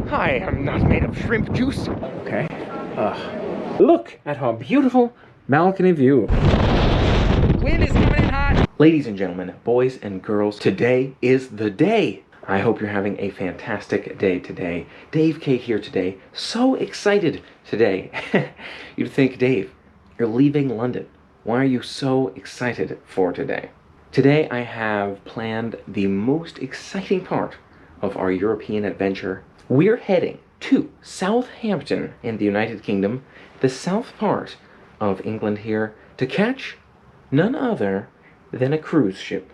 I am not made of shrimp juice. Okay. Look at our beautiful balcony view. Wind is coming in hot. Ladies and gentlemen, boys and girls, today is the day. I hope you're having a fantastic day today. Dave K here today. So excited today. You'd think, Dave, you're leaving London. Why are you so excited for today? Today I have planned the most exciting part of our European adventure. We're heading to Southampton in the United Kingdom, the south part of England here, to catch none other than a cruise ship.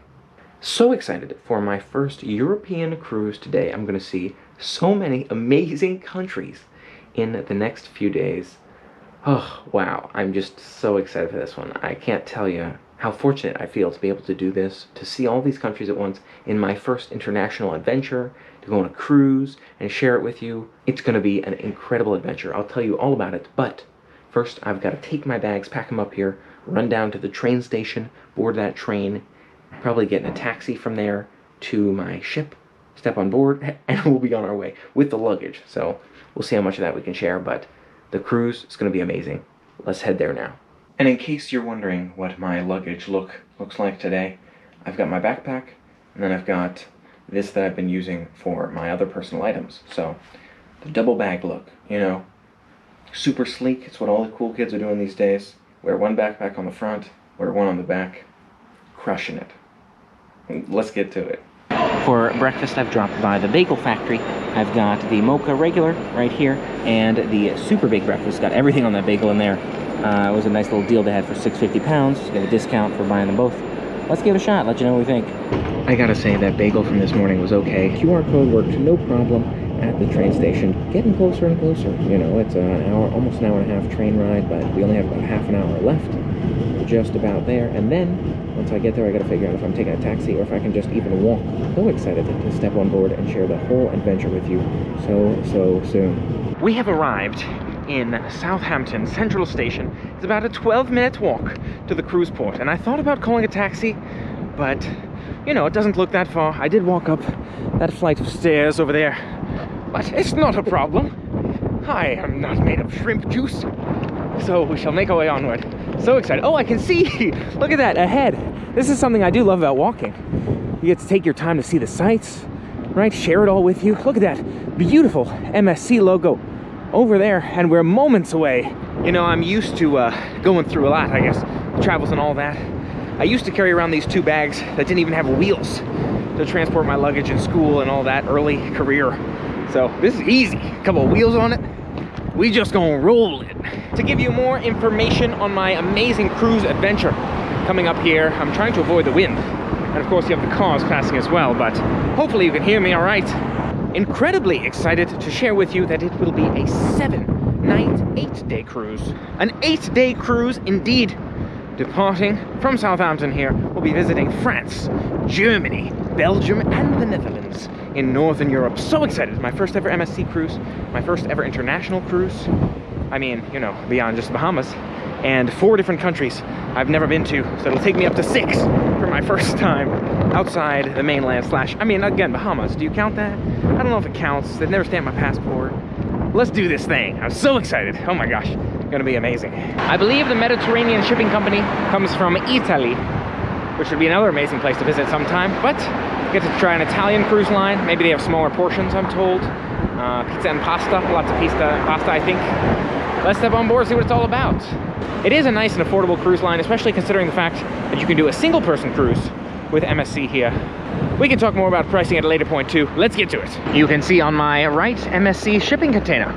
So excited for my first European cruise today. I'm going to see so many amazing countries in the next few days. Oh, wow. I'm just so excited for this one. I can't tell you how fortunate I feel to be able to do this, to see all these countries at once in my first international adventure, to go on a cruise and share it with you. It's going to be an incredible adventure. I'll tell you all about it, but first I've got to take my bags, pack them up here, run down to the train station, board that train, probably get in a taxi from there to my ship, step on board, and we'll be on our way with the luggage. So we'll see how much of that we can share, but the cruise is going to be amazing. Let's head there now. And in case you're wondering what my luggage looks like today, I've got my backpack, and then I've got this that I've been using for my other personal items. So the double bag look, you know, super sleek. It's what all the cool kids are doing these days. Wear one backpack on the front, wear one on the back. Crushing it. Let's get to it. For breakfast, I've dropped by the bagel factory. I've got the mocha regular right here, and the super big breakfast. Got everything on that bagel in there. It was a nice little deal they had for £6.50. Get a discount for buying them both. Let's give it a shot, let you know what we think. I gotta say, that bagel from this morning was okay. QR code worked no problem at the train station. Getting closer and closer. You know, it's an hour, almost an hour and a half train ride, but we only have about half an hour left. We're just about there, and then once I get there, I gotta figure out if I'm taking a taxi or if I can just even walk. So excited to step on board and share the whole adventure with you so soon. We have arrived in Southampton Central Station. It's about a 12-minute walk to the cruise port, and I thought about calling a taxi, but you know, it doesn't look that far. I did walk up that flight of stairs over there, but it's not a problem. I am not made of shrimp juice, so we shall make our way onward. So excited. Oh, I can see, look at that ahead. This is something I do love about walking. You get to take your time to see the sights, right? Share it all with you. Look at that beautiful MSC logo over there, and we're moments away. You know, I'm used to going through a lot, I guess, travels and all that. I used to carry around these two bags that didn't even have wheels to transport my luggage in school and all that early career. So this is easy. A couple of wheels on it. We just gonna roll it. To give you more information on my amazing cruise adventure coming up here, I'm trying to avoid the wind. And of course you have the cars passing as well, but hopefully you can hear me all right. Incredibly excited to share with you that it will be a 7-night, 8-day cruise. An 8-day cruise indeed. Departing from Southampton here, we'll be visiting France, Germany, Belgium, and the Netherlands in Northern Europe. So excited. My first ever MSC cruise, my first ever international cruise. I mean, you know, beyond just the Bahamas. And 4 different countries I've never been to, so it'll take me up to 6 for my first time outside the mainland / I mean, again, Bahamas. Do you count that? I don't know if it counts. They've never stamped my passport. Let's do this thing. I'm so excited. Oh my gosh, gonna be amazing. I believe the Mediterranean shipping company comes from Italy, which would be another amazing place to visit sometime, but get to try an Italian cruise line. Maybe they have smaller portions, I'm told. Pizza and pasta, lots of pizza and pasta, I think. Let's step on board, see what it's all about. It is a nice and affordable cruise line, especially considering the fact that you can do a single-person cruise with MSC here. We can talk more about pricing at a later point too. Let's get to it. You can see on my right, MSC shipping container.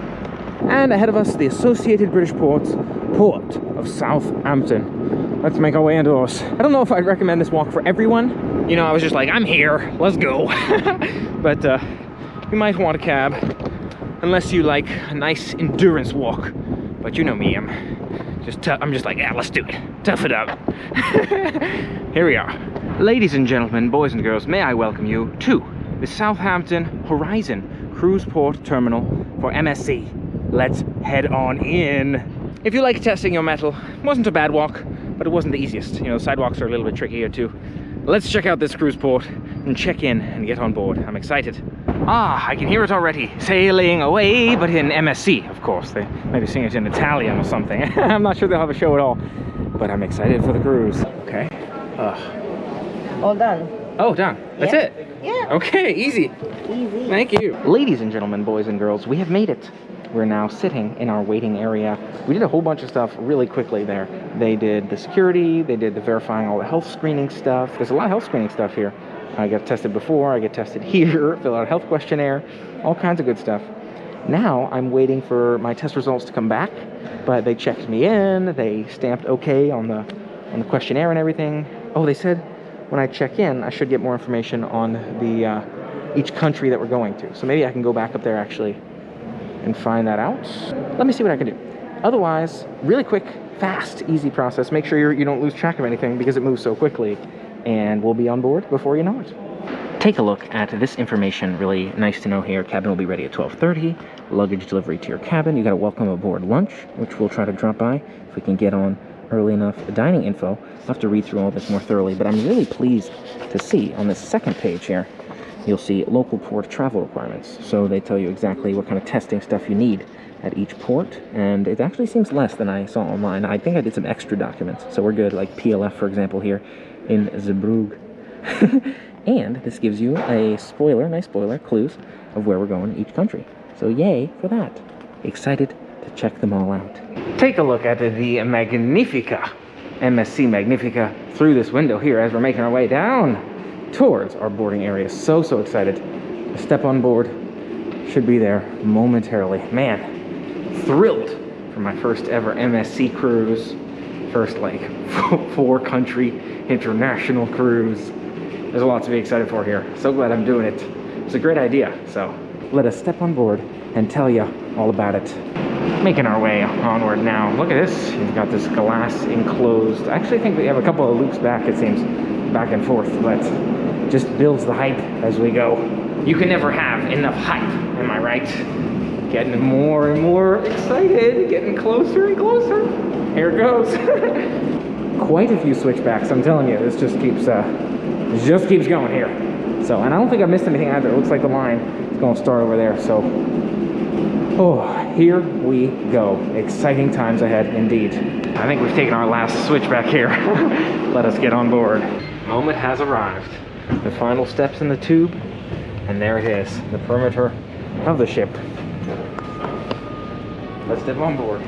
And ahead of us, the Associated British Ports, Port of Southampton. Let's make our way indoors. I don't know if I'd recommend this walk for everyone. You know, I was just like, I'm here, let's go. But you might want a cab, unless you like a nice endurance walk. But you know me, I'm just like, yeah, let's do it. Tough it up. Here we are. Ladies and gentlemen, boys and girls, may I welcome you to the Southampton Horizon Cruise Port Terminal for MSC. Let's head on in. If you like testing your mettle, it wasn't a bad walk, but it wasn't the easiest. You know, sidewalks are a little bit trickier too. Let's check out this cruise port. and check in and get on board. I'm excited. Ah, I can hear it already. Sailing away, but in MSC, of course. They maybe sing it in Italian or something. I'm not sure they'll have a show at all, but I'm excited for the cruise. Okay. All done. Oh, done. That's Yeah. it? Yeah. Okay, easy. Easy. Thank you. Ladies and gentlemen, boys and girls, we have made it. We're now sitting in our waiting area. We did a whole bunch of stuff really quickly there. They did the security, they did the verifying all the health screening stuff. There's a lot of health screening stuff here. I got tested before, I get tested here, fill out a health questionnaire, all kinds of good stuff. Now I'm waiting for my test results to come back, but they checked me in, they stamped okay on the questionnaire and everything. Oh, they said when I check in, I should get more information on the each country that we're going to. So maybe I can go back up there actually and find that out. Let me see what I can do. Otherwise, really quick, fast, easy process. Make sure you don't lose track of anything because it moves so quickly, and we'll be on board before you know it. Take a look at this information. Really nice to know here. Cabin will be ready at 12:30. Luggage delivery to your cabin. You got a welcome aboard lunch, which we'll try to drop by if we can get on early enough. The dining info. I'll have to read through all this more thoroughly, but I'm really pleased to see on this second page here, you'll see local port travel requirements. So they tell you exactly what kind of testing stuff you need at each port, and it actually seems less than I saw online. I think I did some extra documents, so we're good, like PLF, for example, here in Zeebrugge. And this gives you a spoiler, nice spoiler, clues of where we're going in each country. So yay for that. Excited to check them all out. Take a look at the Magnifica, MSC Magnifica, through this window here as we're making our way down towards our boarding area. So excited. A step on board should be there momentarily. Man, thrilled for my first ever MSC cruise. First, like, 4-country international cruise. There's a lot to be excited for here. So glad I'm doing it. It's a great idea. So let us step on board and tell you all about it. Making our way onward now. Look at this. You've got this glass enclosed. I actually think we have a couple of loops back, it seems, back and forth, but just builds the hype as we go. You can never have enough hype, am I right? Getting more and more excited, getting closer and closer. Here it goes. Quite a few switchbacks, I'm telling you. This just keeps going here. So, and I don't think I missed anything either. It looks like the line is going to start over there. So, oh, here we go. Exciting times ahead indeed. I think we've taken our last switchback here. Let us get on board. Moment has arrived. The final steps in the tube, and there it is, the perimeter of the ship. Let's step on board.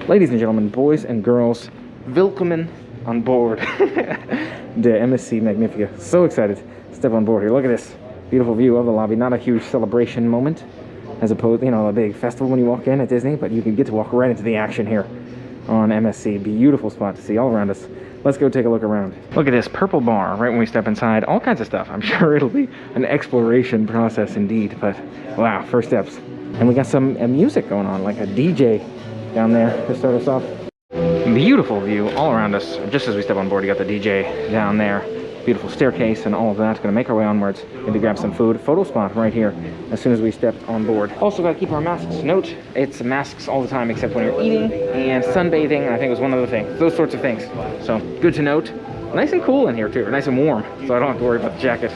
Ladies and gentlemen, boys and girls, willkommen on board the MSC Magnifica. So excited to step on board here. Look at this beautiful view of the lobby. Not a huge celebration moment as opposed, you know, a big festival when you walk in at Disney, but you can get to walk right into the action here on MSC. Beautiful spot to see all around us. Let's go take a look around. Look at this purple bar right when we step inside. All kinds of stuff. I'm sure it'll be an exploration process indeed, but wow, first steps. And we got some music going on, like a DJ down there to start us off. Beautiful view all around us. Just as we step on board, you got the DJ down there. Beautiful staircase and all of that. Gonna make our way onwards. Maybe grab some food. Photo spot right here as soon as we step on board. Also gotta keep our masks. Note, it's masks all the time except when you're eating and sunbathing, and I think it was one other thing. Those sorts of things. So good to note. Nice and cool in here too, nice and warm, so I don't have to worry about the jacket.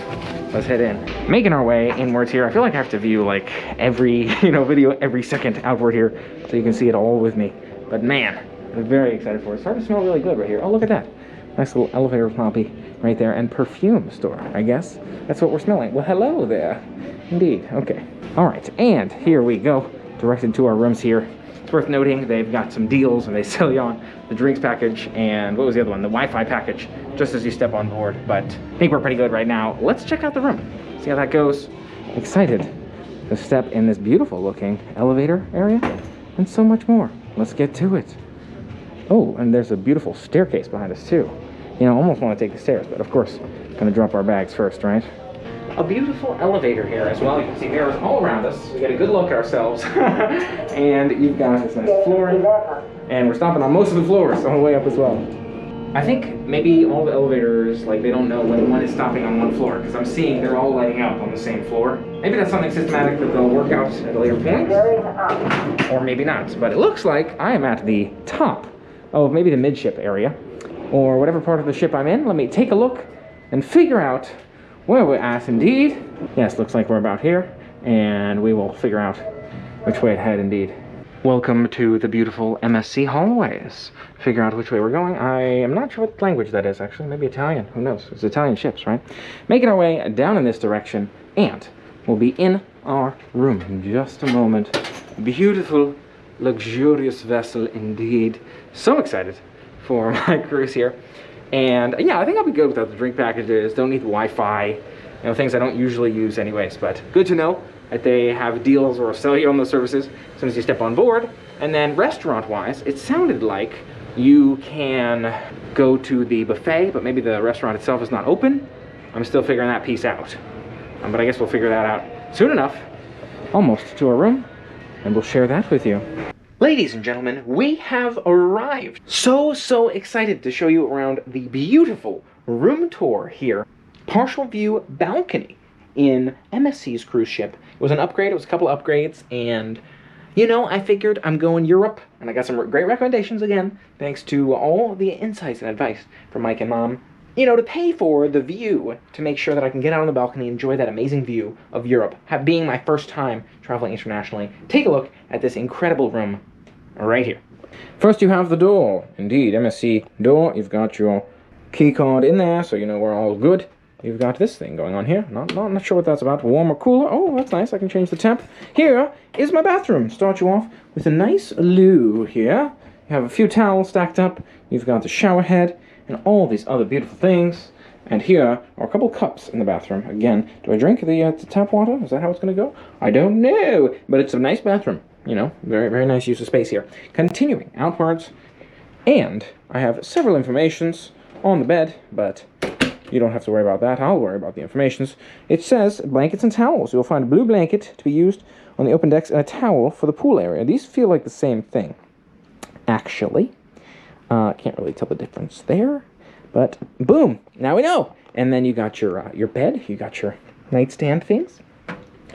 Let's head in. Making our way inwards here. I feel like I have to view like every, video every second outward here so you can see it all with me. But man, I'm very excited for it. It's starting to smell really good right here. Oh, look at that. Nice little elevator lobby right there, and perfume store, I guess. That's what we're smelling. Well, hello there. Indeed, okay. All right, and here we go. Directed to our rooms here. It's worth noting they've got some deals and they sell you on the drinks package and what was the other one? The Wi-Fi package, just as you step on board. But I think we're pretty good right now. Let's check out the room, see how that goes. Excited to step in this beautiful looking elevator area and so much more. Let's get to it. Oh, and there's a beautiful staircase behind us too. I almost want to take the stairs, but of course, gonna drop our bags first, right? A beautiful elevator here as well. You can see mirrors all around us. We get a good look at ourselves. And you've got this nice flooring. And we're stopping on most of the floors on the way up as well. I think maybe all the elevators, like, they don't know when one is stopping on one floor, because I'm seeing they're all lighting up on the same floor. Maybe that's something systematic that they'll work out at a later point. Or maybe not. But it looks like I am at the top of maybe the midship area, or whatever part of the ship I'm in. Let me take a look and figure out Well, we're at indeed. Yes, looks like we're about here, and we will figure out which way to head indeed. Welcome to the beautiful MSC hallways. Figure out which way we're going. I am not sure what language that is, actually. Maybe Italian. Who knows? It's Italian ships, right? Making our way down in this direction, and we'll be in our room in just a moment. Beautiful, luxurious vessel indeed. So excited for my cruise here. And yeah, I think I'll be good without the drink packages. Don't need the Wi-Fi. You know, things I don't usually use anyways, but good to know that they have deals or sell you on those services as soon as you step on board. And then restaurant-wise, it sounded like you can go to the buffet, but maybe the restaurant itself is not open. I'm still figuring that piece out. But I guess we'll figure that out soon enough. Almost to our room, and we'll share that with you. Ladies and gentlemen, we have arrived. So excited to show you around the beautiful room tour here. Partial view balcony in MSC's cruise ship. It was an upgrade, it was a couple upgrades, and you know, I figured I'm going Europe, and I got some great recommendations again, thanks to all the insights and advice from Mike and Mom, you know, to pay for the view, to make sure that I can get out on the balcony and enjoy that amazing view of Europe, being my first time traveling internationally. Take a look at this incredible room right here. First you have the door, indeed, MSC door. You've got your key card in there, so you know we're all good. You've got this thing going on here. Not sure what that's about. Warm or cooler. Oh, that's nice. I can change the temp. Here is my bathroom. Start you off with a nice loo here. You have a few towels stacked up. You've got the shower head and all these other beautiful things. And here are a couple cups in the bathroom. Again, do I drink the tap water? Is that how it's going to go? I don't know. But it's a nice bathroom. You know, very nice use of space here. Continuing outwards. And I have several informations on the bed, but you don't have to worry about that. I'll worry about the informations. It says blankets and towels. You'll find a blue blanket to be used on the open decks and a towel for the pool area. These feel like the same thing, actually. Can't really tell the difference there, but boom, now we know. And then you got your bed. You got your nightstand things.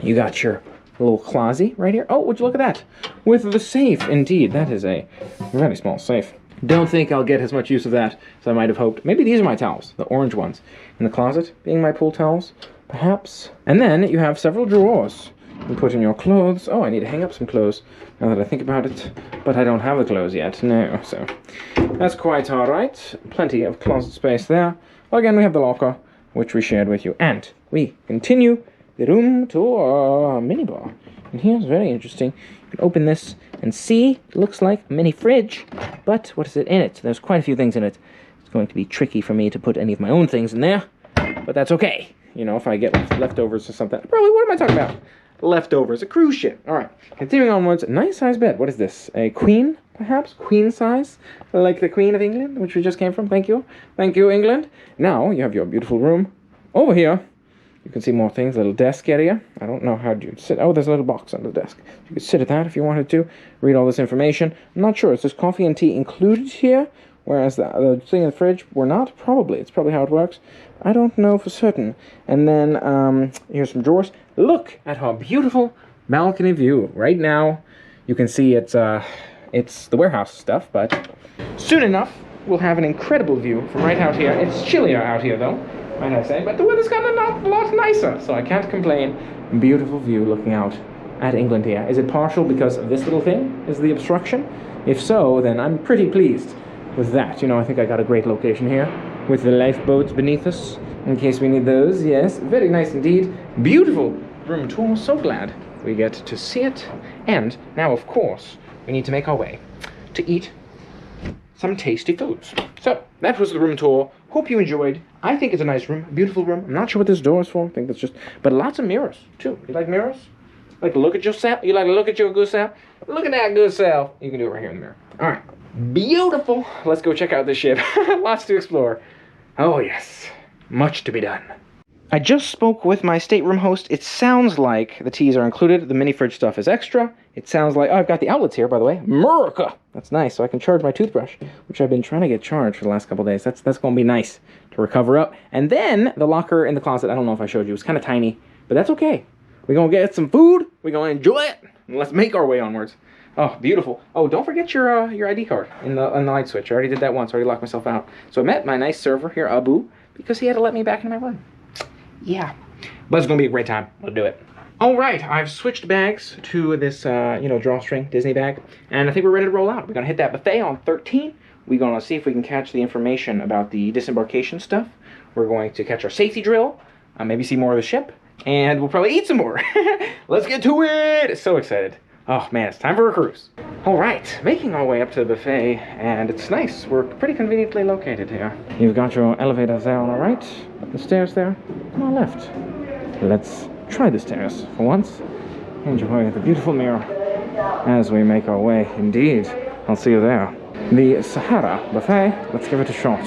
You got your little closet right here. Oh, would you look at that? With the safe, indeed. That is a very small safe. Don't think I'll get as much use of that as I might have hoped. Maybe these are my towels, the orange ones. In the closet, being my pool towels, perhaps. And then you have several drawers. You put in your clothes. Oh, I need to hang up some clothes now that I think about it. But I don't have the clothes yet, no. So that's quite all right. Plenty of closet space there. Well, again, we have the locker, which we shared with you. And we continue the room tour minibar. And here's very interesting. You can open this and see, it looks like a mini fridge, but what is it in it? There's quite a few things in it. It's going to be tricky for me to put any of my own things in there, but that's okay. You know, if I get leftovers or something. Probably, what am I talking about? Leftovers, a cruise ship. All right, continuing onwards, nice size bed. What is this? A queen, perhaps? Queen size? Like the Queen of England, which we just came from. Thank you. Thank you, England. Now, you have your beautiful room. Over here, you can see more things, a little desk area. I don't know how you'd sit. Oh, there's a little box on the desk. You could sit at that if you wanted to. Read all this information. I'm not sure. Is this coffee and tea included here? Whereas the thing in the fridge were not? Probably. It's probably how it works. I don't know for certain. And then here's some drawers. Look at our beautiful balcony view. Right now, you can see it's the warehouse stuff, but soon enough, we'll have an incredible view from right out here. It's chillier out here, though, might I say, but the weather's gotten a lot nicer, so I can't complain. Beautiful view looking out at England here. Is it partial because of this little thing is the obstruction? If so, then I'm pretty pleased with that. You know, I think I got a great location here with the lifeboats beneath us in case we need those. Yes, very nice indeed. Beautiful room tour. So glad we get to see it. And now, of course, we need to make our way to eat some tasty foods. So that was the room tour. Hope you enjoyed. I think it's a nice room, a beautiful room. I'm not sure what this door is for. I think that's just, but lots of mirrors too. You like mirrors? Like to look at yourself? You like to look at your good self? Look at that good self. You can do it right here in the mirror. All right, beautiful. Let's go check out this ship. Lots to explore. Oh yes, much to be done. I just spoke with my stateroom host. It sounds like the teas are included. The mini fridge stuff is extra. It sounds like, oh, I've got the outlets here, by the way. America! That's nice, so I can charge my toothbrush, which I've been trying to get charged for the last couple days. That's going to be nice to recover up. And then the locker in the closet, I don't know if I showed you, it's kind of tiny, but that's okay. We're going to get some food. We're going to enjoy it. And let's make our way onwards. Oh, beautiful. Oh, don't forget your ID card in the light switch. I already did that once. I already locked myself out. So I met my nice server here, Abu, because he had to let me back into my room. yeah. But it's gonna be a great time. We'll do it. All right, I've switched bags to this, drawstring Disney bag, and I think we're ready to roll out. We're gonna hit that buffet on 13. We're gonna see if we can catch the information about the disembarkation stuff. We're going to catch our safety drill, maybe see more of the ship, and we'll probably eat some more. Let's get to it! So excited. Oh man, it's time for a cruise. All right, making our way up to the buffet, and it's nice. We're pretty conveniently located here. You've got your elevator there on the right, the stairs there on the left. Let's try the stairs for once. Enjoy the beautiful mirror as we make our way. Indeed, I'll see you there. The Sahara Buffet, let's give it a shot.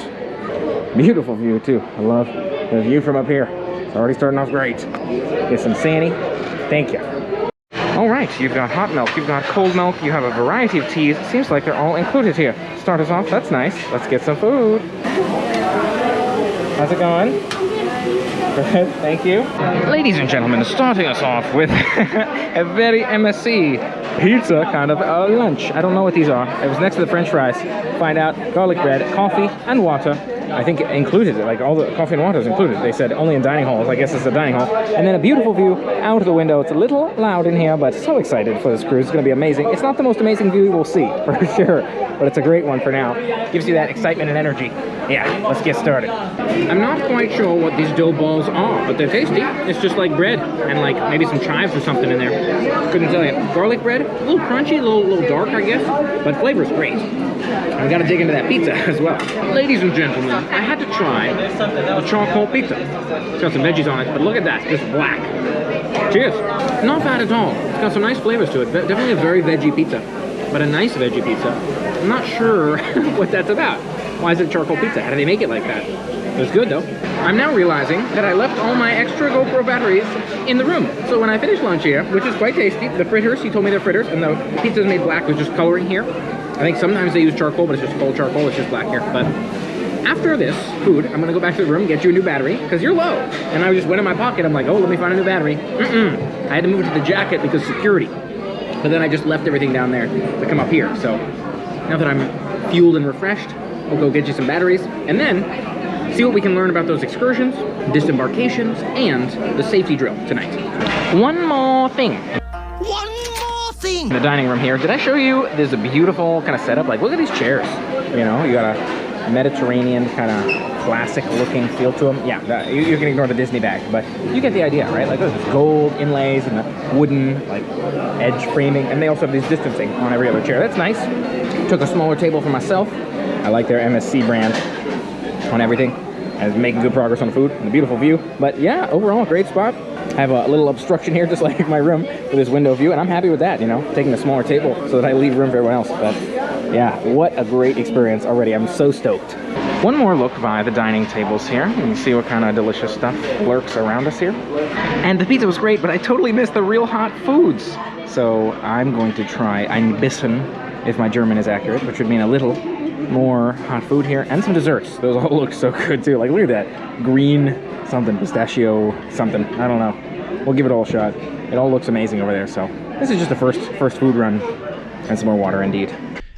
Beautiful view too. I love the view from up here. It's already starting off great. Get some Sandy. Thank you. All right, you've got hot milk, you've got cold milk, you have a variety of teas. It seems like they're all included here. Start us off, that's nice. Let's get some food. How's it going? Good, thank you. Ladies and gentlemen, starting us off with a very MSC pizza kind of lunch. I don't know what these are. It was next to the French fries. Find out. Garlic bread, coffee, and water. I think it included it, like all the coffee and water is included. They said only in dining halls. I guess it's a dining hall. And then a beautiful view out of the window. It's a little loud in here, but so excited for this cruise. It's going to be amazing. It's not the most amazing view we'll see, for sure, but it's a great one for now. Gives you that excitement and energy. Yeah, let's get started. I'm not quite sure what these dough balls are, but they're tasty. It's just like bread and like maybe some chives or something in there. Couldn't tell you. Garlic bread, a little crunchy, a little dark, I guess, but flavor's great. And we gotta dig into that pizza as well. Ladies and gentlemen, I had to try the charcoal pizza. It's got some veggies on it, but look at that, just black. Cheers. Not bad at all. It's got some nice flavors to it. Definitely a very veggie pizza, but a nice veggie pizza. I'm not sure what that's about. Why is it charcoal pizza? How do they make it like that? It was good though. I'm now realizing that I left all my extra GoPro batteries in the room. So when I finish lunch here, which is quite tasty, the fritters, he told me they're fritters, and the pizza's made black with just coloring here. I think sometimes they use charcoal, but it's just cold charcoal, it's just black here. But after this food, I'm gonna go back to the room, get you a new battery, because you're low. And I just went in my pocket, I'm like, oh, let me find a new battery. I had to move it to the jacket because security. But then I just left everything down there to come up here. So now that I'm fueled and refreshed, we'll go get you some batteries, and then see what we can learn about those excursions, disembarkations, and the safety drill tonight. One more thing. In the dining room here, did I show you there's a beautiful kind of setup? Like, look at these chairs. You know, you got a Mediterranean kind of classic looking feel to them. Yeah, you can ignore the Disney bag, but you get the idea, right? Like, there's gold inlays and the wooden, like, edge framing, and they also have these distancing on every other chair. That's nice. Took a smaller table for myself. I like their MSC brand on everything. And making good progress on the food and the beautiful view. But yeah, overall, great spot. I have a little obstruction here, just like my room, with this window view, and I'm happy with that, you know, taking a smaller table so that I leave room for everyone else. But yeah, what a great experience already. I'm so stoked. One more look by the dining tables here. You can see what kind of delicious stuff lurks around us here. And the pizza was great, but I totally missed the real hot foods. So I'm going to try ein bisschen, if my German is accurate, which would mean a little more hot food here, and some desserts. Those all look so good too. Like, look at that green something, pistachio something, I don't know. We'll give it all a shot. It all looks amazing over there. So this is just the first food run, and some more water indeed.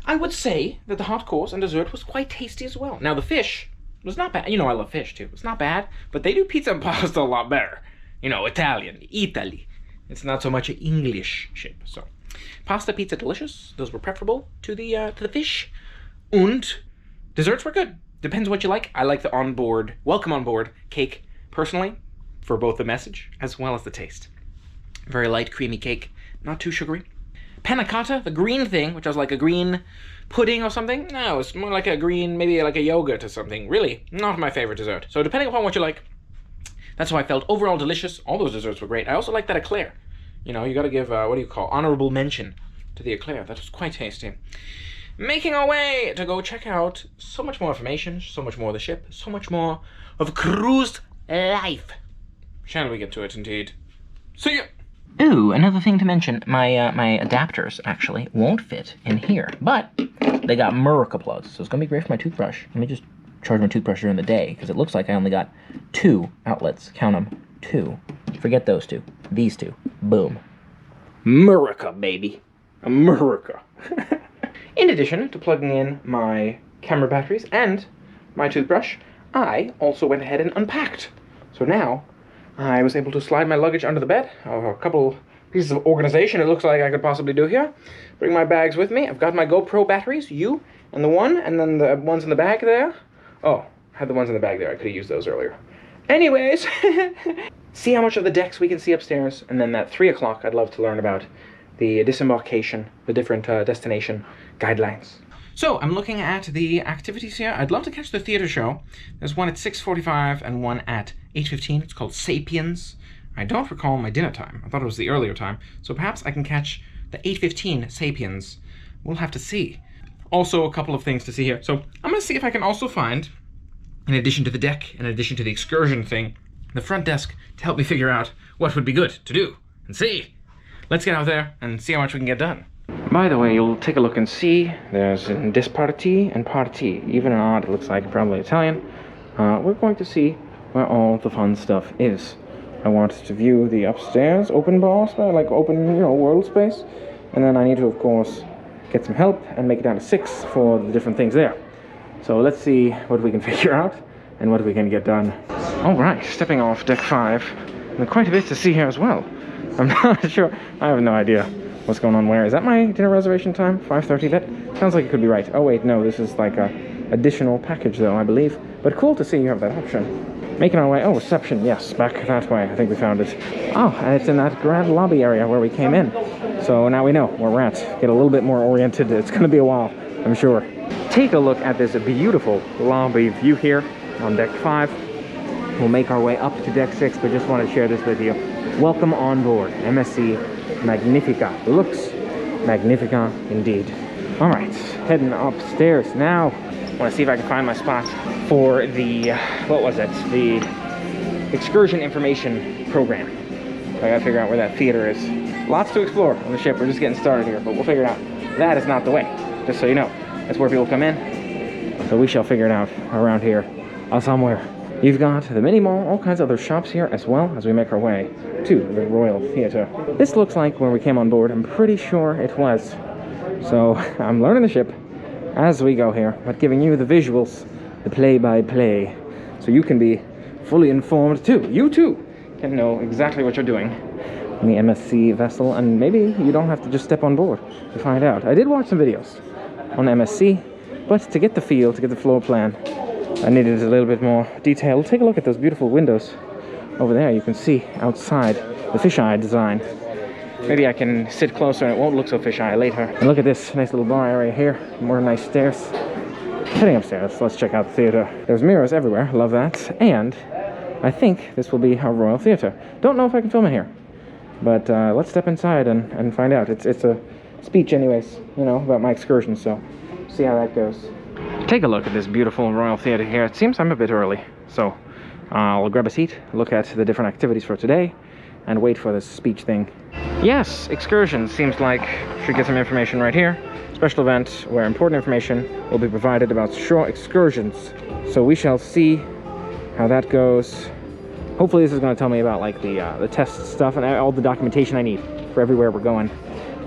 I would say that the hot course and dessert was quite tasty as well. Now the fish was not bad. You know, I love fish too. It's not bad, but they do pizza and pasta a lot better. You know, Italian, Italy. It's not so much an English ship. So pasta, pizza, delicious. Those were preferable to the fish. And desserts were good. Depends what you like. I like the onboard, welcome on board cake, personally, for both the message as well as the taste. Very light, creamy cake, not too sugary. Panna cotta, the green thing, which was like a green pudding or something. No, it's more like a green, maybe like a yogurt or something. Really, not my favorite dessert. So depending upon what you like, that's how I felt. Overall delicious. All those desserts were great. I also like that eclair. You know, you gotta give, what do you call, honorable mention to the eclair. That was quite tasty. Making our way to go check out so much more information, so much more of the ship, so much more of cruise life. Shall we get to it, indeed? See ya! Ooh, another thing to mention, my adapters, actually, won't fit in here, but they got Murica plugs, so it's gonna be great for my toothbrush. Let me just charge my toothbrush during the day, because it looks like I only got 2 outlets. Count them, 2. Forget those 2. These 2. Boom. Murica, baby. A Murica. In addition to plugging in my camera batteries and my toothbrush, I also went ahead and unpacked. So now, I was able to slide my luggage under the bed. A couple pieces of organization it looks like I could possibly do here. Bring my bags with me. I've got my GoPro batteries, and the one, and then the ones in the bag there. Oh, I had the ones in the bag there. I could have used those earlier. Anyways, see how much of the decks we can see upstairs, and then at 3 o'clock I'd love to learn about the disembarkation, the different destination guidelines. So I'm looking at the activities here. I'd love to catch the theater show. There's one at 6:45 and one at 8:15. It's called Sapiens. I don't recall my dinner time. I thought it was the earlier time. So perhaps I can catch the 8:15 Sapiens. We'll have to see. Also, a couple of things to see here. So I'm going to see if I can also find, in addition to the deck, in addition to the excursion thing, the front desk to help me figure out what would be good to do and see. Let's get out there and see how much we can get done. By the way, you'll take a look and see there's in disparti and parti, even and odd. It looks like probably Italian. We're going to see where all the fun stuff is. I want to view the upstairs open bar, like open, world space, and then I need to, of course, get some help and make it down to 6 for the different things there. So let's see what we can figure out and what we can get done. All right, stepping off deck 5, and quite a bit to see here as well. I'm not sure. I have no idea what's going on where. Is that my dinner reservation time? 5:30? That sounds like it could be right. Oh wait, no, this is like a additional package though, I believe. But cool to see you have that option. Making our way, oh, reception, yes, back that way. I think we found it. Oh, and it's in that grand lobby area where we came in. So now we know where we're at. Get a little bit more oriented. It's gonna be a while, I'm sure. Take a look at this beautiful lobby view here on deck 5. We'll make our way up to deck 6, but just want to share this with you. Welcome on board MSC Magnifica. Looks Magnifica indeed. All right, heading upstairs now. I want to see if I can find my spot for the, what was it? The excursion information program. So I gotta figure out where that theater is. Lots to explore on the ship. We're just getting started here, but we'll figure it out. That is not the way, just so you know. That's where people come in. So we shall figure it out around here somewhere. You've got the mini mall, all kinds of other shops here, as well as we make our way to the Royal Theatre. This looks like where we came on board. I'm pretty sure it was. So I'm learning the ship as we go here, but giving you the visuals, the play-by-play, so you can be fully informed too. You too can know exactly what you're doing in the MSC vessel, and maybe you don't have to just step on board to find out. I did watch some videos on MSC, but to get the feel, to get the floor plan, I needed a little bit more detail. Take a look at those beautiful windows over there. You can see outside the fisheye design. Maybe I can sit closer and it won't look so fisheye later. And look at this nice little bar area here. More nice stairs. Heading upstairs, let's check out the theater. There's mirrors everywhere, love that. And I think this will be our Royal Theatre. Don't know if I can film it here, but let's step inside and find out. It's a speech anyways, about my excursion, so see how that goes. Take a look at this beautiful Royal Theatre here. It seems I'm a bit early, so I'll grab a seat, look at the different activities for today, and wait for this speech thing. Yes, excursions. Seems like should get some information right here. Special event where important information will be provided about shore excursions. So we shall see how that goes. Hopefully this is going to tell me about like the test stuff and all the documentation I need for everywhere we're going.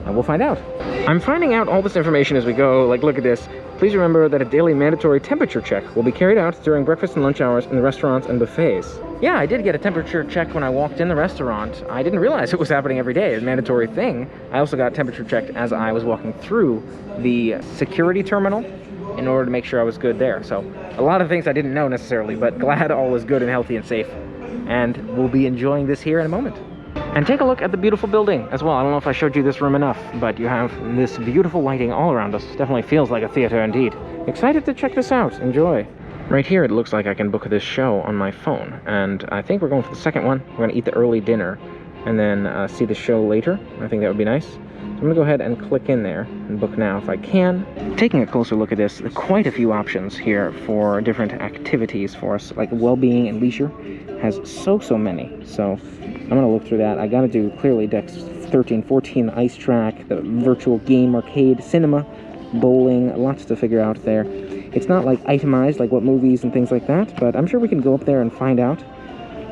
And we'll find out. I'm finding out all this information as we go. Like, look at this. Please remember that a daily mandatory temperature check will be carried out during breakfast and lunch hours in the restaurants and buffets. Yeah, I did get a temperature check when I walked in the restaurant. I didn't realize it was happening every day. It's a mandatory thing. I also got temperature checked as I was walking through the security terminal in order to make sure I was good there. So a lot of things I didn't know necessarily, but glad all is good and healthy and safe. And we'll be enjoying this here in a moment. And take a look at the beautiful building as well. I don't know if I showed you this room enough, but you have this beautiful lighting all around us. Definitely feels like a theater indeed. Excited to check this out. Enjoy. Right here, it looks like I can book this show on my phone. And I think we're going for the second one. We're going to eat the early dinner and then see the show later. I think that would be nice. So I'm going to go ahead and click in there and book now if I can. Taking a closer look at this, there are quite a few options here for different activities for us, like well-being and leisure has so many. So I'm going to look through that. I got to do clearly decks 13, 14, ice track, the virtual game, arcade, cinema, bowling, lots to figure out there. It's not like itemized like what movies and things like that, but I'm sure we can go up there and find out.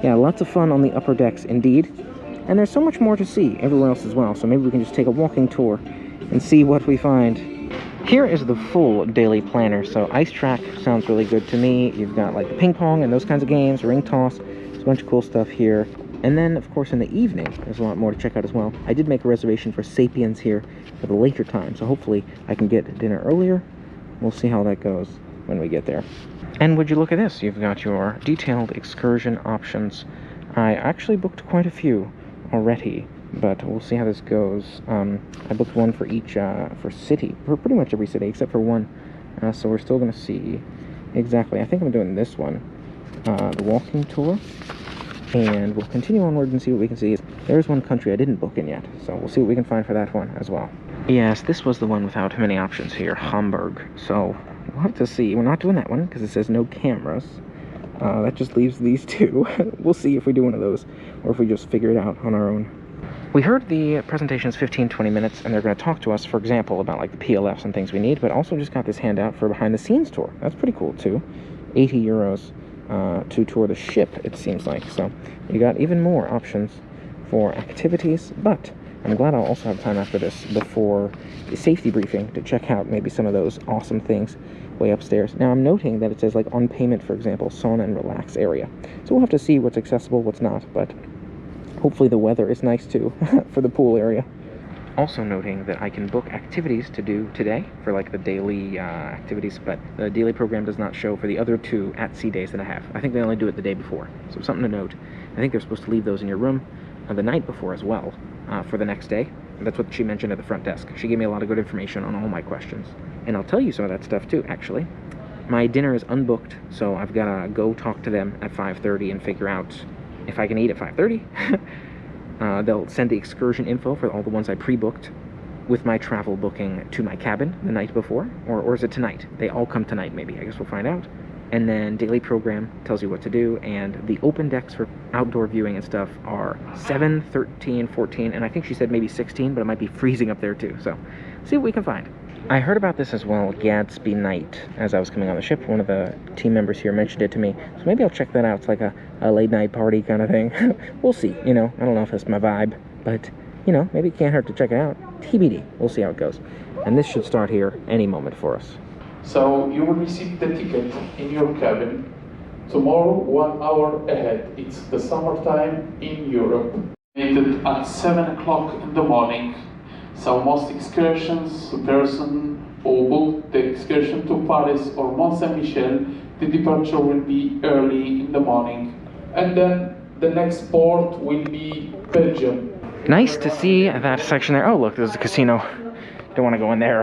Yeah, lots of fun on the upper decks indeed. And there's so much more to see everywhere else as well, so maybe we can just take a walking tour and see what we find. Here is the full daily planner. So ice track sounds really good to me. You've got like the ping pong and those kinds of games, ring toss. So a bunch of cool stuff here. And then, of course, in the evening, there's a lot more to check out as well. I did make a reservation for Sapiens here for the later time, so hopefully I can get dinner earlier. We'll see how that goes when we get there. And would you look at this? You've got your detailed excursion options. I actually booked quite a few already, but we'll see how this goes. I booked one for each, for city, for pretty much every city except for one. So we're still going to see exactly. I think I'm doing this one, the walking tour. And we'll continue onward and see what we can see. There's one country I didn't book in yet, so we'll see what we can find for that one as well. Yes, this was the one without many options here, Hamburg. So we'll have to see. We're not doing that one because it says no cameras. That just leaves these two. We'll see if we do one of those or if we just figure it out on our own. We heard the presentation is 15-20 minutes, and they're going to talk to us, for example, about like the PLFs and things we need, but also just got this handout for behind the scenes tour. That's pretty cool too. 80 euros. To tour the ship, it seems like. So you got even more options for activities, but I'm glad I'll also have time after this before the safety briefing to check out maybe some of those awesome things way upstairs. Now I'm noting that it says like on payment, for example, sauna and relax area. So we'll have to see what's accessible, what's not, but hopefully the weather is nice too for the pool area. Also noting that I can book activities to do today for like the daily activities, but the daily program does not show for the other 2 at-sea days that I have. I think they only do it the day before, so something to note. I think they're supposed to leave those in your room the night before as well for the next day. And that's what she mentioned at the front desk. She gave me a lot of good information on all my questions. And I'll tell you some of that stuff too, actually. My dinner is unbooked, so I've got to go talk to them at 5:30 and figure out if I can eat at 5:30. They'll send the excursion info for all the ones I pre-booked with my travel booking to my cabin the night before, or is it tonight? They all come tonight, maybe. I guess we'll find out. And then daily program tells you what to do, and the open decks for outdoor viewing and stuff are 7, 13, 14, and I think she said maybe 16, but it might be freezing up there too, so see what we can find. I heard about this as well, Gadsby Night, as I was coming on the ship. One of the team members here mentioned it to me, so maybe I'll check that out. It's like a late night party kind of thing. We'll see, you know, I don't know if that's my vibe, but, you know, maybe it can't hurt to check it out. TBD, we'll see how it goes. And this should start here any moment for us. So you will receive the ticket in your cabin tomorrow, 1 hour ahead. It's the summertime in Europe. It's at 7 o'clock in the morning. So most excursions, a person who booked the excursion to Paris or Mont Saint-Michel, the departure will be early in the morning. And then the next port will be Belgium. Nice to see that section there. Oh, look, there's a casino. Don't want to go in there.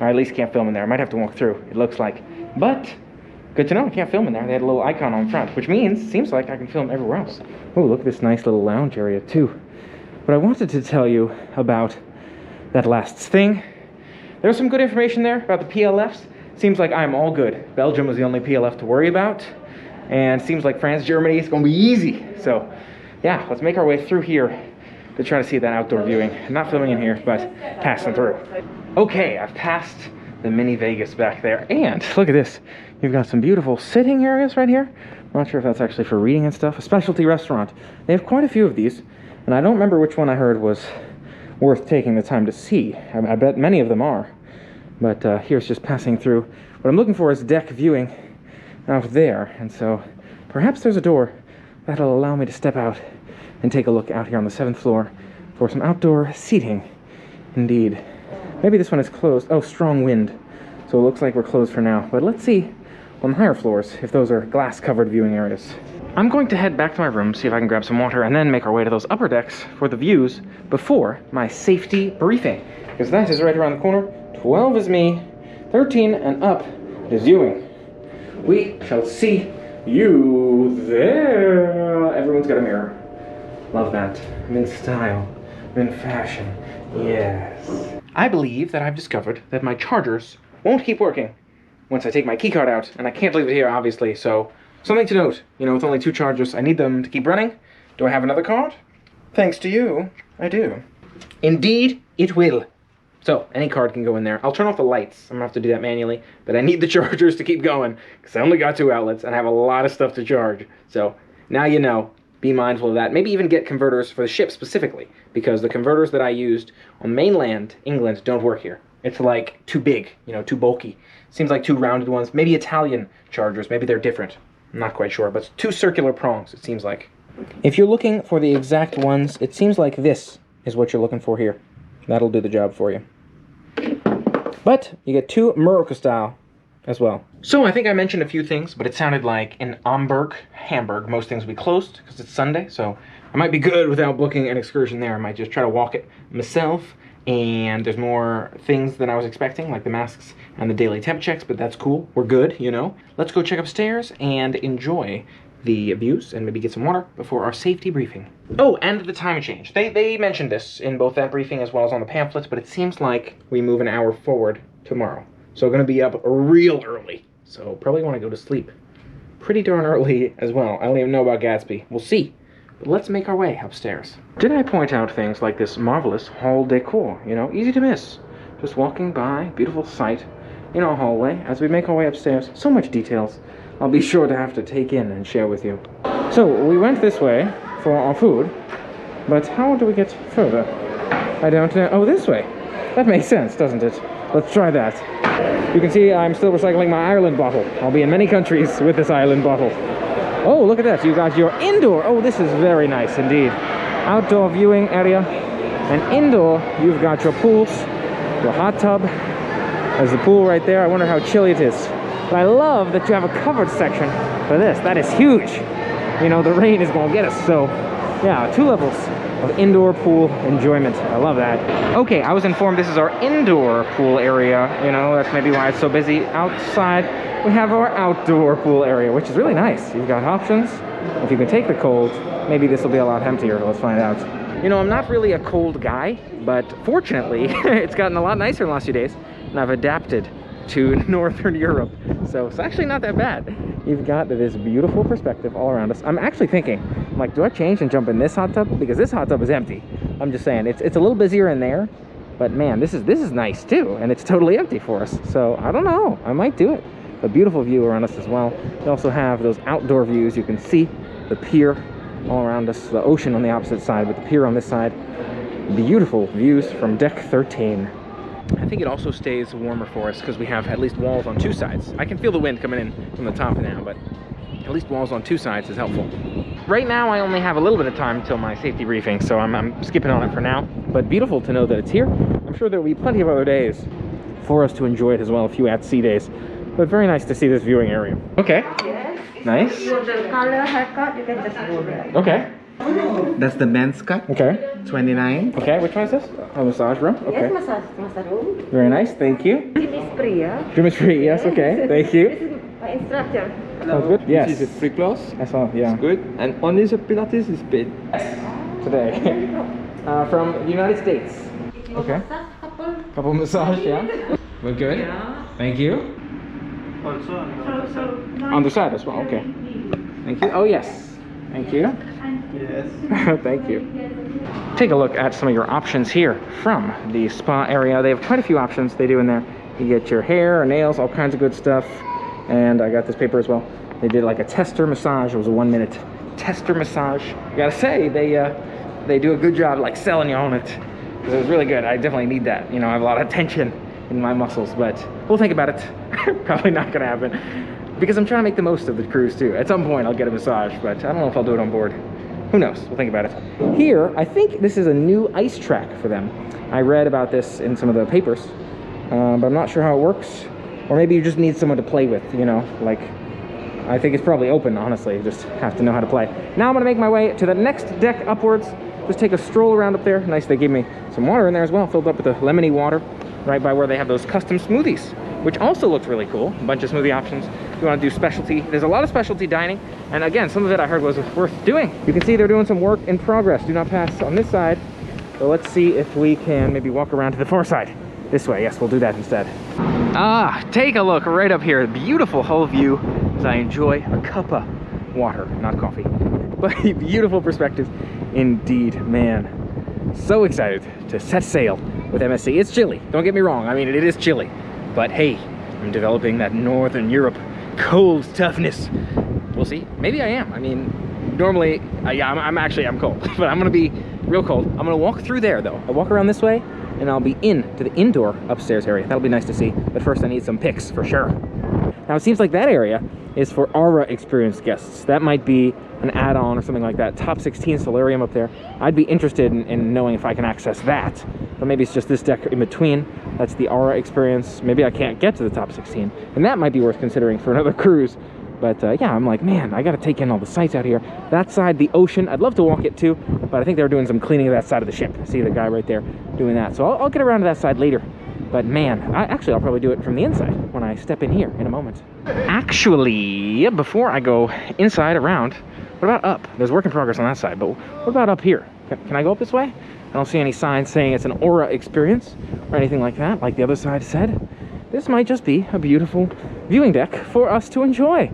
Or at least can't film in there. I might have to walk through, it looks like. But, good to know, I can't film in there. They had a little icon on front, which means, seems like I can film everywhere else. Oh, look at this nice little lounge area, too. But I wanted to tell you about that last thing. There's some good information there about the PLFs. Seems like I'm all good. Belgium was the only PLF to worry about. And seems like France, Germany is going to be easy. So, yeah, let's make our way through here to try to see that outdoor viewing. I'm not filming in here, but passing through. Okay, I've passed the mini Vegas back there. And look at this. You've got some beautiful sitting areas right here. I'm not sure if that's actually for reading and stuff. A specialty restaurant. They have quite a few of these. And I don't remember which one I heard was worth taking the time to see. I bet many of them are. But here's just passing through. What I'm looking for is deck viewing out there. And so perhaps there's a door that'll allow me to step out and take a look out here on the 7th floor for some outdoor seating. Indeed. Maybe this one is closed. Oh, strong wind. So it looks like we're closed for now. But let's see on the higher floors if those are glass-covered viewing areas. I'm going to head back to my room, see if I can grab some water, and then make our way to those upper decks for the views before my safety briefing. Because that is right around the corner. 12 is me, 13 and up is viewing. We shall see you there. Everyone's got a mirror. Love that. I'm in style. I'm in fashion. Yes. I believe that I've discovered that my chargers won't keep working once I take my keycard out, and I can't leave it here, obviously, so something to note. You know, with only 2 chargers, I need them to keep running. Do I have another card? Thanks to you, I do. Indeed, it will. So, any card can go in there. I'll turn off the lights. I'm gonna have to do that manually, but I need the chargers to keep going, because I only got 2 outlets, and I have a lot of stuff to charge. So, now you know. Be mindful of that. Maybe even get converters for the ship specifically, because the converters that I used on mainland England don't work here. It's like too big, you know, too bulky. Seems like 2 rounded ones. Maybe Italian chargers, maybe they're different. I'm not quite sure, but it's 2 circular prongs, it seems like. If you're looking for the exact ones, it seems like this is what you're looking for here. That'll do the job for you. But you get 2 Morocco style as well. So I think I mentioned a few things, but it sounded like in Hamburg, most things will be closed because it's Sunday, so I might be good without booking an excursion there. I might just try to walk it myself, and there's more things than I was expecting, like the masks and the daily temp checks, but that's cool. We're good, you know. Let's go check upstairs and enjoy the views and maybe get some water before our safety briefing. Oh, and the time change. They mentioned this in both that briefing as well as on the pamphlets, but it seems like we move an hour forward tomorrow. So we're gonna be up real early. So probably wanna go to sleep pretty darn early as well. I don't even know about Gatsby. We'll see. But let's make our way upstairs. Did I point out things like this marvelous hall decor? You know, easy to miss. Just walking by, beautiful sight in our hallway as we make our way upstairs. So much details I'll be sure to have to take in and share with you. So we went this way for our food, but how do we get further? I don't know. Oh, this way. That makes sense, doesn't it? Let's try that. You can see I'm still recycling my Ireland bottle. I'll be in many countries with this Ireland bottle. Oh, look at that. You got your indoor. Oh, this is very nice indeed. Outdoor viewing area. And indoor, you've got your pools, your hot tub. There's the pool right there. I wonder how chilly it is. But I love that you have a covered section for this. That is huge. You know, the rain is going to get us. So, yeah, 2 levels of indoor pool enjoyment. I love that. Okay, I was informed this is our indoor pool area. You know, that's maybe why it's so busy. Outside, we have our outdoor pool area, which is really nice. You've got options. If you can take the cold, maybe this will be a lot emptier. Let's find out. You know, I'm not really a cold guy, but fortunately, it's gotten a lot nicer in the last few days, and I've adapted to Northern Europe. So it's actually not that bad. You've got this beautiful perspective all around us. I'm actually thinking, like, do I change and jump in this hot tub? Because this hot tub is empty. I'm just saying, it's a little busier in there, but man, this is nice too, and it's totally empty for us. So I don't know, I might do it. A beautiful view around us as well. We also have those outdoor views. You can see the pier all around us, the ocean on the opposite side, with the pier on this side. Beautiful views from deck 13. I think it also stays warmer for us because we have at least walls on 2 sides. I can feel the wind coming in from the top now, but at least walls on 2 sides is helpful. Right now, I only have a little bit of time until my safety briefing, so I'm skipping on it for now. But beautiful to know that it's here. I'm sure there will be plenty of other days for us to enjoy it as well, a few at-sea days. But very nice to see this viewing area. Okay. Yes. Nice. For the color haircut, you can just go there. Okay. That's the men's cut. Okay. 29. Okay, which one is this? A massage room? Okay. Yes, massage room. Very nice, thank you. It is free, yeah? Room is free, yes, okay. Thank you. This is my instructor. Sounds good? Yes. This is a free class. I saw, yeah. Good. And only the Pilates is paid. Today. From the United States. Okay. Couple massage, yeah. We're good. Yeah. Thank you. Also On the side as well, okay. Thank you. Oh, yes. Thank you. yes. Thank you. Take a look at some of your options here from the spa area. They have quite a few options they do in there. You get your hair, nails, all kinds of good stuff. And I got this paper as well. They did like a tester massage. It was a 1-minute tester massage. I gotta say, they do a good job like selling you on it. It was really good. I definitely need that. You know, I have a lot of tension in my muscles, but we'll think about it. Probably not gonna happen because I'm trying to make the most of the cruise too. At some point I'll get a massage, but I don't know if I'll do it on board. Who knows? We'll think about it. Here, I think this is a new ice track for them. I read about this in some of the papers, but I'm not sure how it works. Or maybe you just need someone to play with, you know, like, I think it's probably open, honestly. You just have to know how to play. Now I'm gonna make my way to the next deck upwards. Just take a stroll around up there. Nice, they gave me some water in there as well, filled up with the lemony water, right by where they have those custom smoothies, which also looks really cool. A bunch of smoothie options. If you want to do specialty, there's a lot of specialty dining, and again, some of it I heard was worth doing. You can see they're doing some work in progress. Do not pass on this side. So let's see if we can maybe walk around to the far side. This way, yes, we'll do that instead. Ah, take a look right up here. Beautiful whole view as I enjoy a cup of water, not coffee. But beautiful perspective indeed, man. So excited to set sail with MSC. It's chilly, don't get me wrong. I mean, it is chilly, but hey, I'm developing that Northern Europe cold toughness. We'll see. Maybe I am. I mean, normally, yeah, I'm cold, but I'm gonna be real cold. I'm gonna walk through there though. I'll walk around this way and I'll be in to the indoor upstairs area. That'll be nice to see. But first I need some pics for sure. Now, it seems like that area is for Aura experienced guests. That might be an add-on or something like that. Top 16 solarium up there. I'd be interested in knowing if I can access that. But maybe it's just this deck in between. That's the Aura experience. Maybe I can't get to the top 16. And that might be worth considering for another cruise. But yeah, I'm like, man, I gotta take in all the sights out here. That side, the ocean, I'd love to walk it too, but I think they're doing some cleaning of that side of the ship. See the guy right there doing that. So I'll get around to that side later. But man, I'll probably do it from the inside when I step in here in a moment. Actually, before I go inside around, what about up? There's work in progress on that side, but what about up here? Can I go up this way? I don't see any signs saying it's an Aura experience or anything like that, like the other side said. This might just be a beautiful viewing deck for us to enjoy.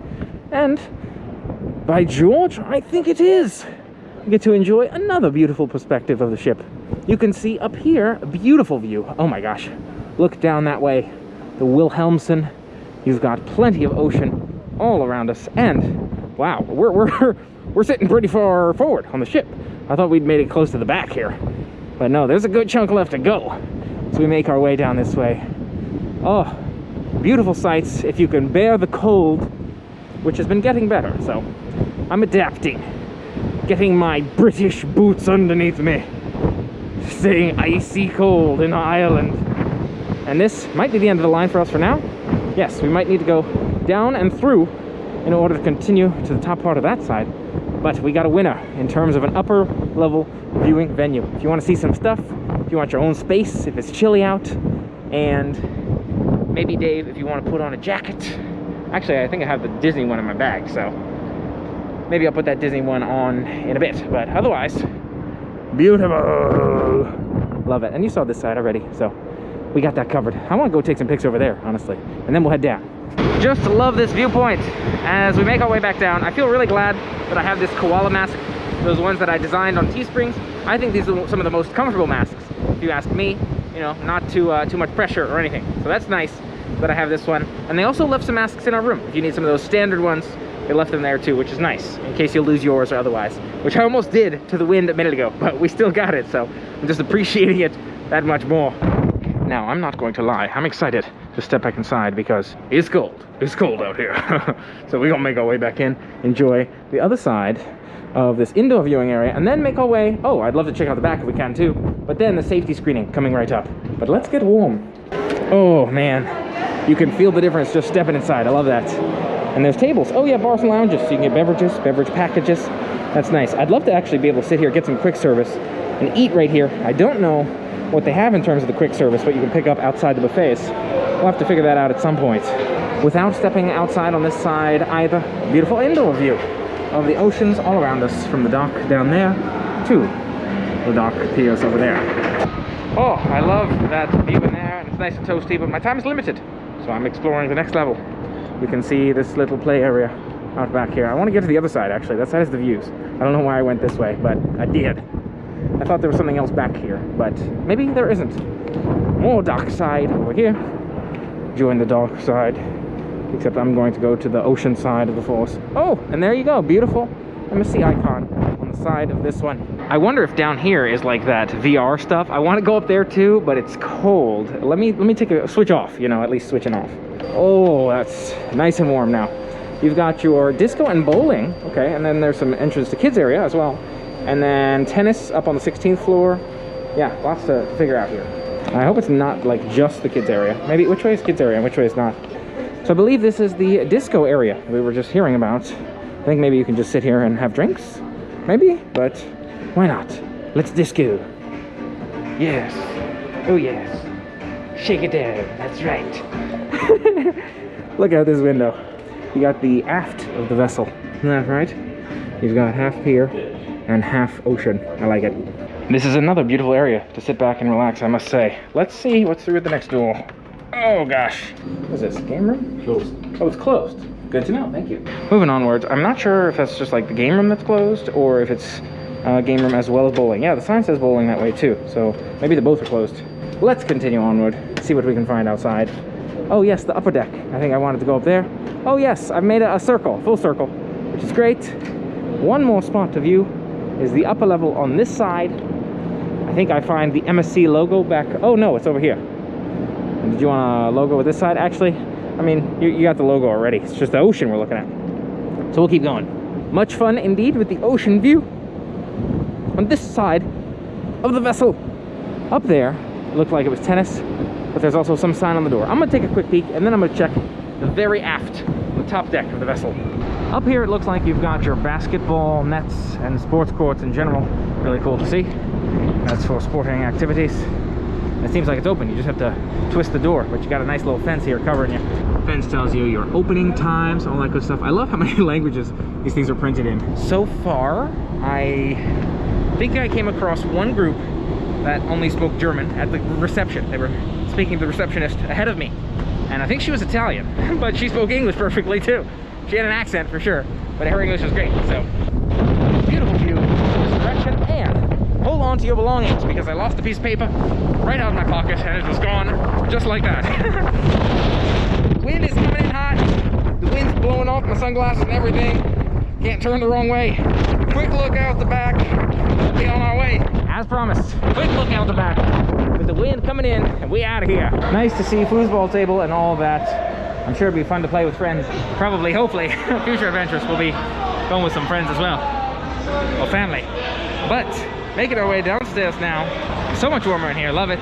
And by George, I think it is. We get to enjoy another beautiful perspective of the ship. You can see up here a beautiful view. Oh my gosh. Look down that way. The Wilhelmsen. You've got plenty of ocean all around us. And wow, we're sitting pretty far forward on the ship. I thought we'd made it close to the back here. But no, there's a good chunk left to go. So we make our way down this way. Oh, beautiful sights if you can bear the cold, which has been getting better, so I'm adapting. Getting my British boots underneath me. Staying icy cold in Ireland. And this might be the end of the line for us for now. Yes, we might need to go down and through in order to continue to the top part of that side. But we got a winner in terms of an upper level viewing venue. If you want to see some stuff, if you want your own space, if it's chilly out, and maybe, Dave, if you want to put on a jacket. Actually, I think I have the Disney one in my bag, so maybe I'll put that Disney one on in a bit. But otherwise, beautiful. Love it. And you saw this side already, so we got that covered. I want to go take some pics over there, honestly, and then we'll head down. Just love this viewpoint. As we make our way back down, I feel really glad that I have this koala mask. Those ones that I designed on Teesprings. I think these are some of the most comfortable masks, if you ask me. You know, not too much pressure or anything. So that's nice that I have this one. And they also left some masks in our room. If you need some of those standard ones, they left them there too, which is nice, in case you lose yours or otherwise. Which I almost did to the wind a minute ago, but we still got it, so I'm just appreciating it that much more. Now, I'm not going to lie. I'm excited to step back inside because it's cold. It's cold out here. So we're gonna make our way back in, enjoy the other side of this indoor viewing area, and then make our way. Oh, I'd love to check out the back if we can too, but then the safety screening coming right up. But let's get warm. Oh man, you can feel the difference just stepping inside. I love that. And there's tables. Oh yeah, bars and lounges, so you can get beverages, beverage packages. That's nice. I'd love to actually be able to sit here, get some quick service, and eat right here. I don't know what they have in terms of the quick service, what you can pick up outside the buffets. We'll have to figure that out at some point. Without stepping outside on this side either, beautiful indoor view of the oceans all around us, from the dock down there to the dock piers over there. Oh, I love that view in there, and it's nice and toasty, but my time is limited, so I'm exploring the next level. You can see this little play area out back here. I want to get to the other side, actually. That side has the views. I don't know why I went this way, but I did. I thought there was something else back here, but maybe there isn't. More dock side over here. Join the dock side. Except I'm going to go to the ocean side of the falls. Oh, and there you go. Beautiful MSC icon on the side of this one. I wonder if down here is like that VR stuff. I want to go up there too, but it's cold. Let me take a switch off, you know, at least switching off. Oh, that's nice and warm now. You've got your disco and bowling. Okay, and then there's some entrance to kids area as well. And then tennis up on the 16th floor. Yeah, lots to figure out here. I hope it's not like just the kids area. Maybe which way is kids area and which way is not. So I believe this is the disco area we were just hearing about. I think maybe you can just sit here and have drinks. Maybe, but why not? Let's disco. Yes. Oh yes. Shake it down. That's right. Look out this window. You got the aft of the vessel. Isn't that right? You've got half pier and half ocean. I like it. This is another beautiful area to sit back and relax, I must say. Let's see what's through the next door. Oh gosh. What is this, game room? Closed. Oh, it's closed. Good to know, thank you. Moving onwards, I'm not sure if that's just like the game room that's closed or if it's game room as well as bowling. Yeah, the sign says bowling that way too, so maybe they both are closed. Let's continue onward, see what we can find outside. Oh yes, the upper deck. I think I wanted to go up there. Oh yes, I've made a circle, full circle, which is great. One more spot to view is the upper level on this side. I think I find the MSC logo back. Oh no, it's over here. Did you want a logo with this side? Actually, I mean, you got the logo already. It's just the ocean we're looking at. So we'll keep going. Much fun indeed with the ocean view on this side of the vessel. Up there, it looked like it was tennis, but there's also some sign on the door. I'm gonna take a quick peek and then I'm gonna check the very aft, the top deck of the vessel. Up here, it looks like you've got your basketball nets and sports courts in general. Really cool to see. That's for sporting activities. It seems like it's open. You just have to twist the door, but you got a nice little fence here covering you. Fence tells you your opening times, all that good stuff. I love how many languages these things are printed in. So far, I think I came across one group that only spoke German at the reception. They were speaking to the receptionist ahead of me. And I think she was Italian, but she spoke English perfectly too. She had an accent for sure, but her English was great. So, beautiful view in this direction, and hold on to your belongings because I lost a piece of paper right out of my pocket and it was gone just like that. The wind is coming in hot. The wind's blowing off my sunglasses and everything. Can't turn the wrong way. Quick look out the back. We'll be on our way. As promised, quick look out the back with the wind coming in and we out of here. Nice to see foosball table and all of that. I'm sure it'll be fun to play with friends. Probably, hopefully, future adventures will be going with some friends as well. Or family. But making our way downstairs now. So much warmer in here, love it.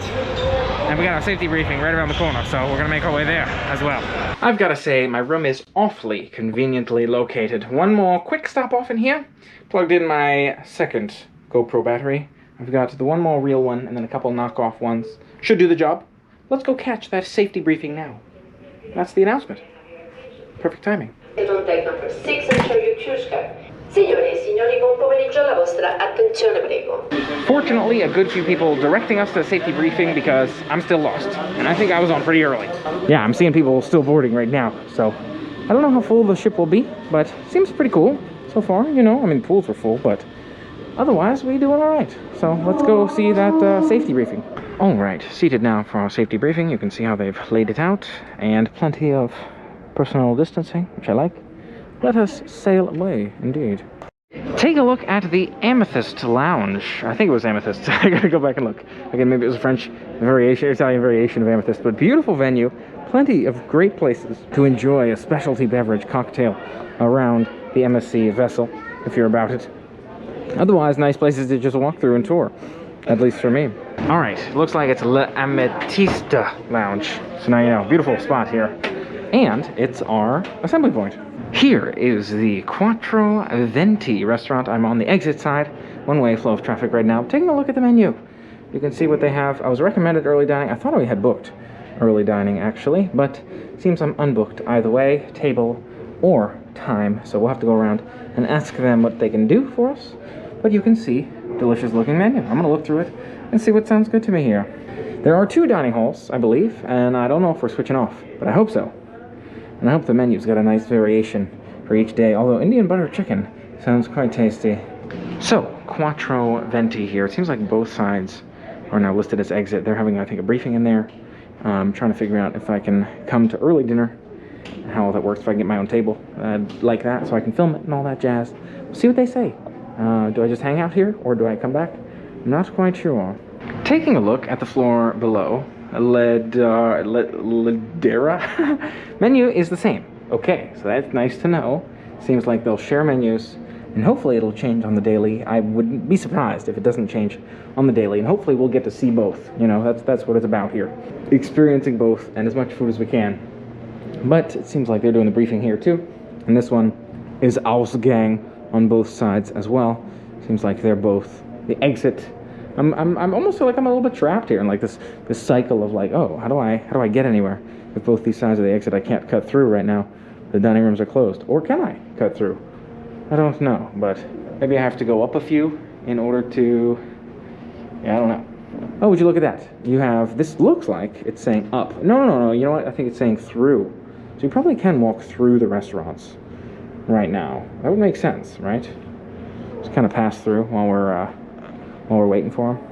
And we got our safety briefing right around the corner, so we're gonna make our way there as well. I've gotta say, my room is awfully conveniently located. One more quick stop off in here. Plugged in my second GoPro battery. I've got the one more real one and then a couple knockoff ones. Should do the job. Let's go catch that safety briefing now. That's the announcement. Perfect timing. On deck number 6 and show your cruise card. Signore e signori, buon pomeriggio, la vostra attenzione prego. Fortunately, a good few people directing us to the safety briefing because I'm still lost. And I think I was on pretty early. Yeah, I'm seeing people still boarding right now. So, I don't know how full the ship will be, but seems pretty cool so far, you know. I mean, pools were full, but otherwise, we doing all right. So, let's go see that safety briefing. All right, seated now for our safety briefing. You can see how they've laid it out, and plenty of personal distancing, which I like. Let us sail away, indeed. Take a look at the Amethyst Lounge. I think it was Amethyst. I gotta go back and look. Again, maybe it was a French variation, Italian variation of Amethyst, but beautiful venue. Plenty of great places to enjoy a specialty beverage cocktail around the MSC vessel, if you're about it. Otherwise, nice places to just walk through and tour, at least for me. All right, looks like it's Le Amethyst Lounge. So now you know, beautiful spot here. And it's our assembly point. Here is the Cuatro Venti restaurant. I'm on the exit side. One-way flow of traffic right now. Taking a look at the menu. You can see what they have. I was recommended early dining. I thought we had booked early dining, actually, but it seems I'm unbooked either way, table or time. So we'll have to go around and ask them what they can do for us. But you can see, delicious looking menu. I'm gonna look through it and see what sounds good to me here. There are 2 dining halls, I believe, and I don't know if we're switching off, but I hope so. And I hope the menu's got a nice variation for each day, although Indian butter chicken sounds quite tasty. So, Cuatro Venti here. It seems like both sides are now listed as exit. They're having, I think, a briefing in there. I'm trying to figure out if I can come to early dinner, how that works, if I can get my own table like that, so I can film it and all that jazz. We'll see what they say. Do I just hang out here, or do I come back? I'm not quite sure. Taking a look at the floor below, Ledera menu is the same. Okay, so that's nice to know. Seems like they'll share menus, and hopefully it'll change on the daily. I wouldn't be surprised if it doesn't change on the daily, and hopefully we'll get to see both. You know, that's what it's about here. Experiencing both, and as much food as we can. But it seems like they're doing the briefing here too, and this one is Ausgang on both sides as well. Seems like they're both the exit. I'm almost feel like I'm a little bit trapped here in like this cycle of like, oh, how do I get anywhere if both these sides of the exit I can't cut through right now? The dining rooms are closed, or can I cut through? I don't know, but maybe I have to go up a few in order to. Yeah, I don't know. Oh, would you look at that? You have this. Looks like it's saying up. No. You know what? I think it's saying through. So you probably can walk through the restaurants right now. That would make sense, right? Just kind of pass through while we're waiting for them.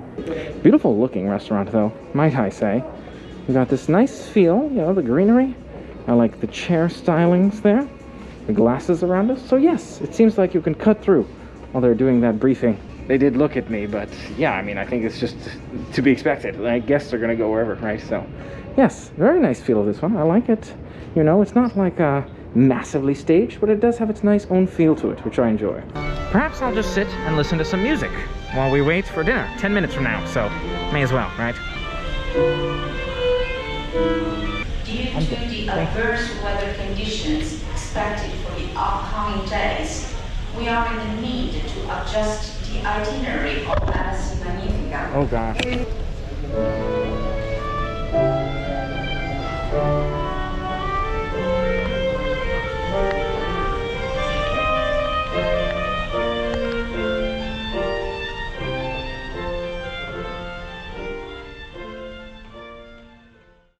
Beautiful looking restaurant though, might I say. We got this nice feel, you know, the greenery. I like the chair stylings there, the glasses around us. So yes, it seems like you can cut through while they're doing that briefing. They did look at me, but yeah, I mean, I think it's just to be expected. Like, guests are gonna go wherever, right? So Yes, very nice feel of this one. I like it. You know, it's not like massively staged, but it does have its nice own feel to it, which I enjoy. Perhaps I'll just sit and listen to some music while we wait for dinner. 10 minutes from now, so may as well, right? Due to the adverse weather conditions expected for the upcoming days, we are in the need to adjust the itinerary of MSC Magnifica. Oh gosh.